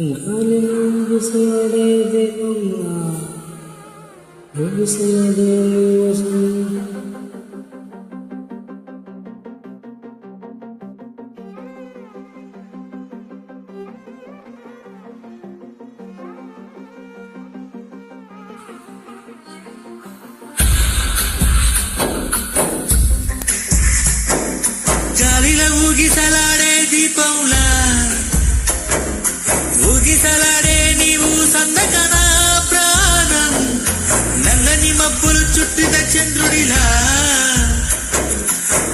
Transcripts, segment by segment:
గాలి ముగిసాడే దీపంలా ముగిసినదే గాలిలో ఊగిసలాడే దీపంలా ఊగిసలాడే నీవు సందకనా ప్రాణం నల్లని మబ్బులు చుట్టిన చంద్రుడిలా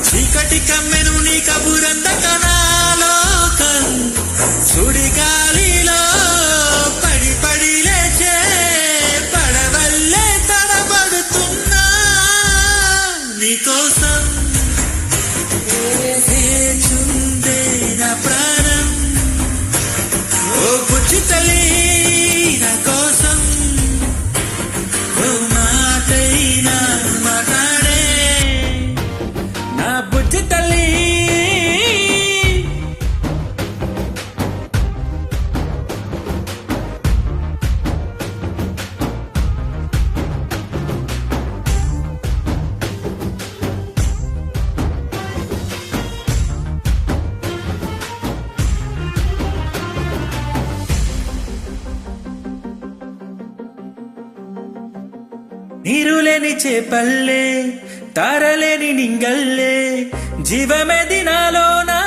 చీకటి కమ్మెను నీ కబురందకనా లోకం సుడిగాలిలో పడి పడి లేచే పడవల్లే తడబడుతున్నా నీకోసం చుందే నా ప్రాణం ఓ బుజ్జి తల్లి నా కోసం ఓ మాటైనా మాట్లాడే నా బుజ్జి తల్లి నీరులేని చేపల్లే తారలేని నింగల్లే జీవమేది నాలోనా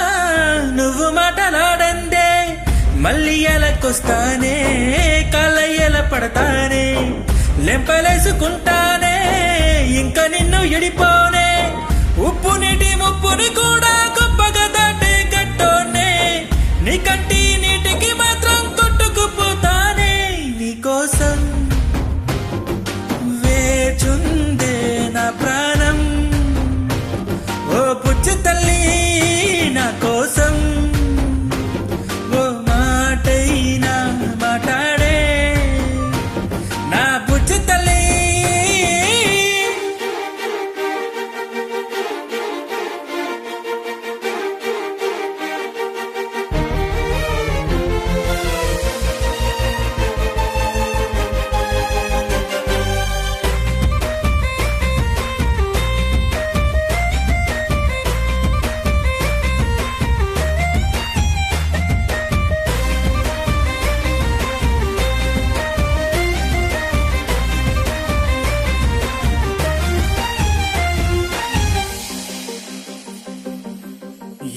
నువ్వు మాటలాడందే మళ్ళీ ఎలకొస్తానే కలయ్యల పడతానే లెంపలేసుకుంటానే ఇంకా నిన్ను ఎడిపోనే ఉప్పు నీటి ముప్పుని కూడా గొప్పగా దాటే గట్టోనే నీ కంటి నీటికి మాత్రం కొట్టుకుపోతానే నీకోసం చుందే నా ప్రాణం ఓ పుచ్చి తల్లి నా కోసం ఓ మాటైనా మాట్లాడే నా పుచ్చి తల్లి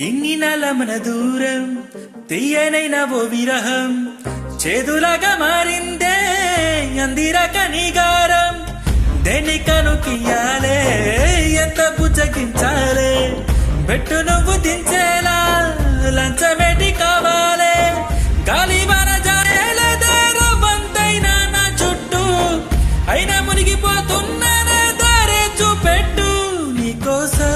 ఎన్ని నలమన దూరం తీయనైన ఓ విరహం చేదులాగా మారిందే అందిరక నిగారం దేనికను కియ్యాలే ఎంత బుజ్జగించాలే బెట్టు నువ్వు దించేలా లంచమేటి కావాలే గాలి వాన జారేలేదే రవ్వంతైనా నా చుట్టూ అయినా మునిగిపోతున్నానే దారే చూపెట్టు నీకోసం